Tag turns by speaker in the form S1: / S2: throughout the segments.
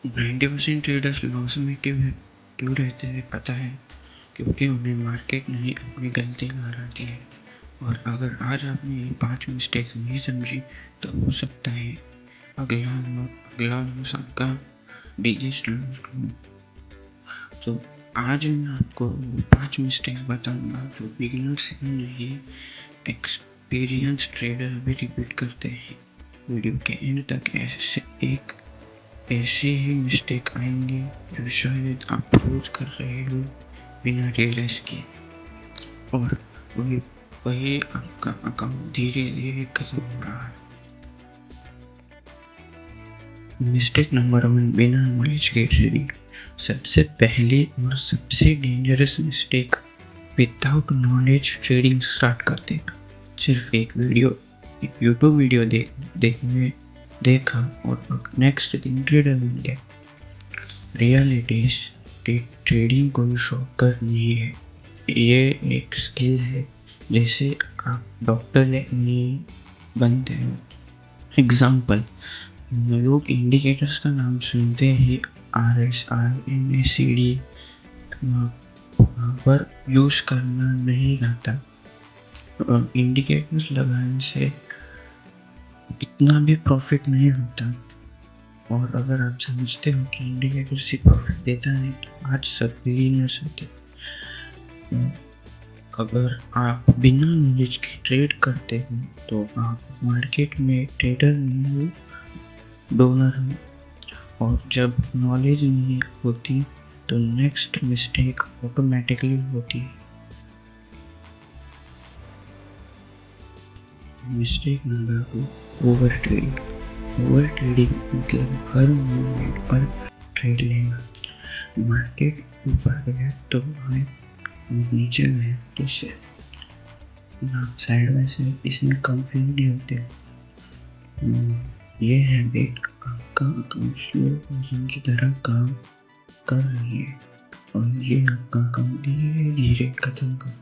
S1: 90% traders loss में क्यों रहते हैं पता है? क्योंकि उन्हें मार्केट नहीं अपनी गलती नजर आती है। और अगर आज आपने ये 5 मिस्टेक्स नहीं समझी तो हो सकता है अगला लॉस आपका बिगेस्ट लॉस हो। तो आज मैं आपको 5 मिस्टेक्स बताऊंगा जो बिगिनर्स ही नहीं, एक्सपीरियंस ट्रेडर भी रिपीट करते हैं। वीडियो के एंड तक ऐसे ही मिस्टेक आएंगे जो शायद आप रोज कर रहे हो बिना रियलाइज किए, और वही आपका अकाउंट धीरे धीरे खत्म हो रहा है। मिस्टेक नंबर 1, बिना नॉलेज के ट्रेडिंग। सबसे पहली और सबसे dangerous mistake, without knowledge trading start कर देना। सिर्फ एक यूट्यूब वीडियो देखा और नेक्स्ट दिन ट्रेडर बन गया। रियलिटी कि ट्रेडिंग कोई शॉर्टकट नहीं है, ये एक स्किल है। जैसे आप डॉक्टर नहीं बनते हैं। एग्जाम्पल, लोग इंडिकेटर्स का नाम सुनते ही RSI MACD पर यूज करना नहीं आता। इंडिकेटर्स लगाने से इतना भी प्रॉफिट नहीं होता। और अगर आप समझते हो कि इंडिकेटर से प्रॉफिट देता है तो आज सब बिलीनियर्स होते। अगर आप बिना नॉलेज के ट्रेड करते हो तो आप मार्केट में ट्रेडर नहीं हो, डोनर हो। और जब नॉलेज नहीं होती तो नेक्स्ट मिस्टेक ऑटोमेटिकली होती है। Mistake number 2, over trading. Over trading मतलब हर मोमेंट पर ट्रेड लेना। मार्केट ऊपर गया तो बाय, नीचे गया तो सेल। साइड बाय साइड इसमें कम फील नहीं होते। ये हैबिट आपका अकाउंट स्लो पोजीशन की तरह काम कर रही है और ये आपका अकाउंट धीरे धीरे खत्म कर।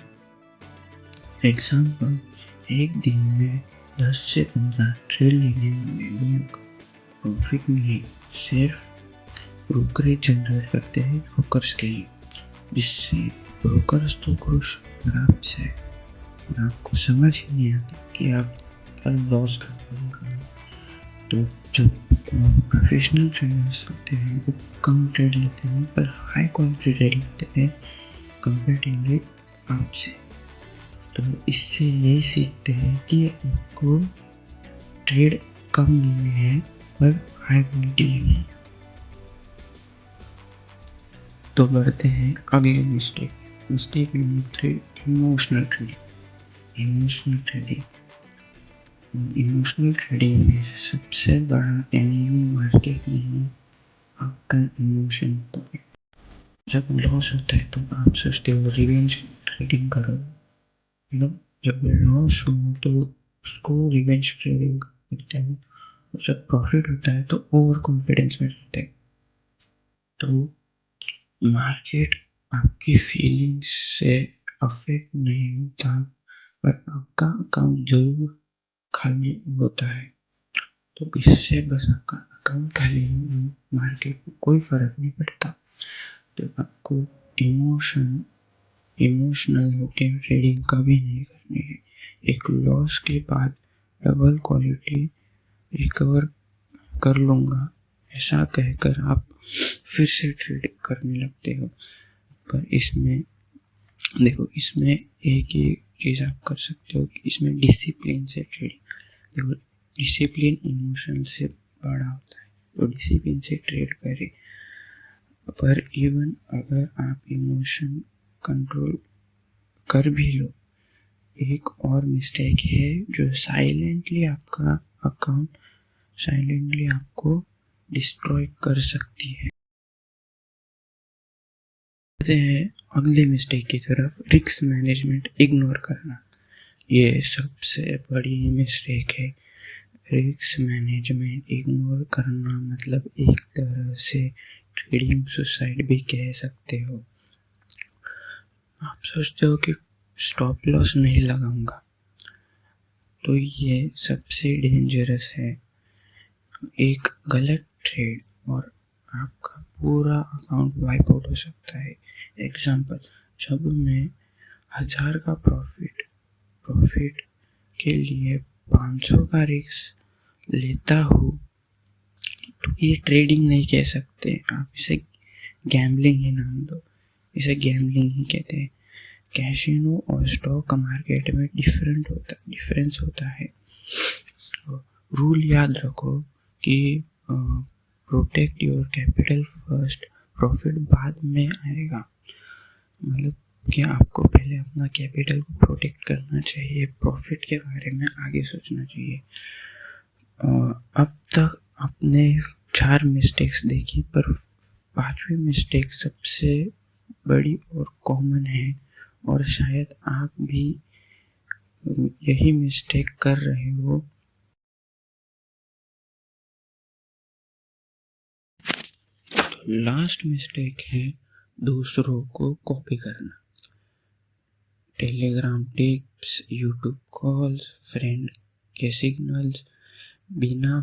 S1: एग्जाम्पल, एक दिन में 10 से 15 ट्रेड लेने में प्रॉफिट नहीं, सिर्फ ब्रोकरेज जनरेट करते हैं ब्रोकर्स के लिए, जिससे ब्रोकर्स तो खुश और आपसे। आपको समझ ही नहीं आता कि आप कल लॉस कर। तो जब प्रोफेशनल ट्रेडर्स होते हैं वो कम ट्रेड लेते हैं पर हाई क्वालिटी ट्रेड लेते हैं कंपेरेटिवली आपसे। तो इससे ये सीखते हैं कि आपको ट्रेड कम लेने हैं पर हाई क्वालिटी लेनी है। तो बढ़ते हैं अगले मिस्टेक नंबर 3, इमोशनल ट्रेडिंग में सबसे बड़ा एनिमी मार्केट नहीं, आपका इमोशन होता है। जब लॉस होता है तो आप सोचते हो रिवेंज ट्रेडिंग करो, मतलब जब लॉस हो तो उसको रिवेंज ट्रेडिंग करते हैं। जब प्रॉफिट होता है तो ओवर कॉन्फिडेंस में रहते हैं। तो मार्केट आपकी फीलिंग्स से अफेक्ट नहीं होता पर आपका अकाउंट जरूर खाली होता है। तो इससे बस आपका अकाउंट खाली हो, मार्केट को कोई फर्क नहीं पड़ता। तो आपको इमोशनल होकर ट्रेडिंग कभी नहीं करनी है। एक लॉस के बाद डबल क्वालिटी रिकवर कर लूँगा ऐसा कहकर आप फिर से ट्रेड करने लगते हो। पर इसमें देखो, इसमें एक ही चीज़ आप कर सकते हो कि इसमें डिसिप्लिन से ट्रेडिंग। देखो, डिसिप्लिन इमोशन से बड़ा होता है, तो डिसिप्लिन से ट्रेड करें। पर इवन अगर आप इमोशन कंट्रोल कर भी लो, एक और मिस्टेक है जो साइलेंटली आपको डिस्ट्रॉय कर सकती है। अगले मिस्टेक की तरफ, रिस्क मैनेजमेंट इग्नोर करना। ये सबसे बड़ी मिस्टेक है। रिस्क मैनेजमेंट इग्नोर करना मतलब एक तरह से ट्रेडिंग सुसाइड भी कह सकते हो। आप सोचते हो कि स्टॉप लॉस नहीं लगाऊंगा, तो ये सबसे डेंजरस है। एक गलत ट्रेड और आपका पूरा अकाउंट वाइप आउट हो सकता है। एग्जाम्पल, जब मैं 1000 का प्रॉफिट के लिए 500 का रिस्क लेता हूँ तो ये ट्रेडिंग नहीं कह सकते, आप इसे गैम्बलिंग ही नाम दो, इसे गैम्बलिंग ही कहते हैं। कैसीनो और स्टॉक मार्केट में डिफरेंस होता है। रूल याद रखो कि protect your capital first, profit बाद में आएगा। मतलब कि आपको पहले अपना कैपिटल को प्रोटेक्ट करना चाहिए, प्रॉफिट के बारे में आगे सोचना चाहिए। अब तक आपने 4 मिस्टेक्स देखी, पर 5वीं मिस्टेक सबसे बड़ी और कॉमन है, और शायद आप भी यही मिस्टेक कर रहे हो। लास्ट मिस्टेक है दूसरों को कॉपी करना। Telegram tips, YouTube calls, friend के सिग्नल्स बिना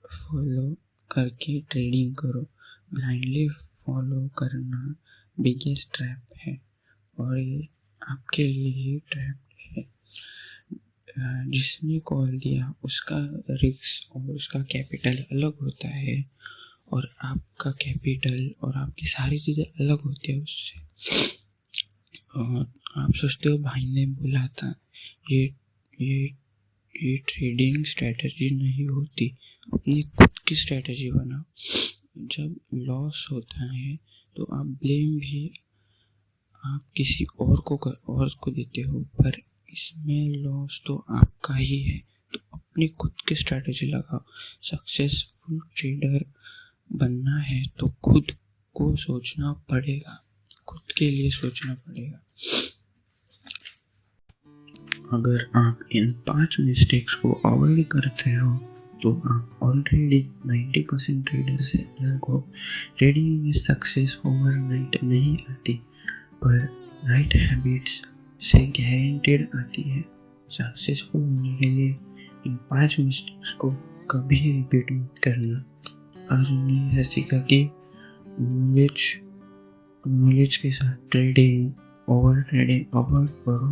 S1: फॉलो करके ट्रेडिंग करो। ब्लाइंडली फॉलो करना बिगेस्ट ट्रैप है, और ये आपके लिए ही ट्रैप है। जिसने कॉल दिया उसका रिस्क और उसका कैपिटल अलग होता है, और आपका कैपिटल और आपकी सारी चीज़ें अलग होती है उससे। और आप सोचते हो भाई ने बोला था, ये ट्रेडिंग स्ट्रैटेजी नहीं होती, अपनी खुद की स्ट्रैटेजी बनाओ। जब लॉस होता है तो आप ब्लेम भी आप किसी और को देते हो, पर इसमें लॉस तो आपका ही है। तो अपनी खुद की स्ट्रैटेजी लगाओ। सक्सेसफुल ट्रेडर बनना है तो खुद को सोचना पड़ेगा, खुद के लिए सोचना पड़ेगा। अगर आप इन 5 मिस्टेक्स को अवॉइड करते हो तो आप ऑलरेडी 90% ट्रेडर से अलग हो। ट्रेडिंग में सक्सेस ओवरनाइट नहीं आती, पर राइट हैबिट्स से गारंटीड आती है। सक्सेसफुल होने के लिए इन 5 मिस्टेक्स को कभी रिपीट मत करना। आज हमने सीखा कि नॉलेज के साथ ट्रेडिंग अवॉइड करो।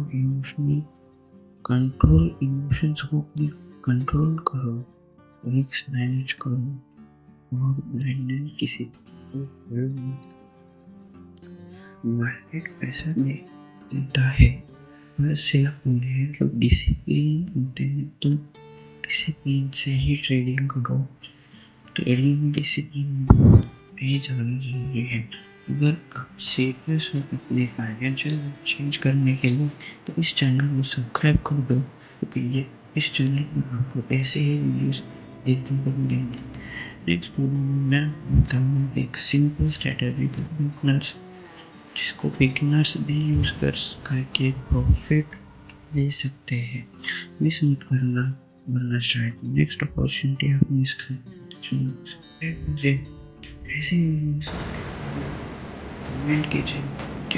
S1: इमोशंस को अपने कंट्रोल करो, रिस्क मैनेज करो, और ब्लाइंडली किसी को फॉलो मत करो। मार्केट पैसा देता है, वह सिर्फ उन्हें जो डिसिप्लिन होते हैं। तो डिसिप्लिन से ही ट्रेडिंग करो। ट्रेडिंग में डिसिप्लिन बहुत ही ज़्यादा जरूरी है। अगर आप सीरियस हो अपने फाइनेंशियल चेंज करने के लिए तो इस चैनल को सब्सक्राइब कर दो, क्योंकि इस चैनल पर आपको ऐसे ही वीडियोस देखने को मिलेंगे। नेक्स्ट वीडियो में मैं बताऊंगा एक सिंपल स्ट्रैटेजी बिगनर्स, जिसको बिगनर्स भी यूज़ करके प्रॉफिट ले सकते हैं। मिस मत करना, वरना शायद नेक्स्ट अपॉर्चुनिटी आप मिस करें। मुझे ऐसे कमेंट कीजिए।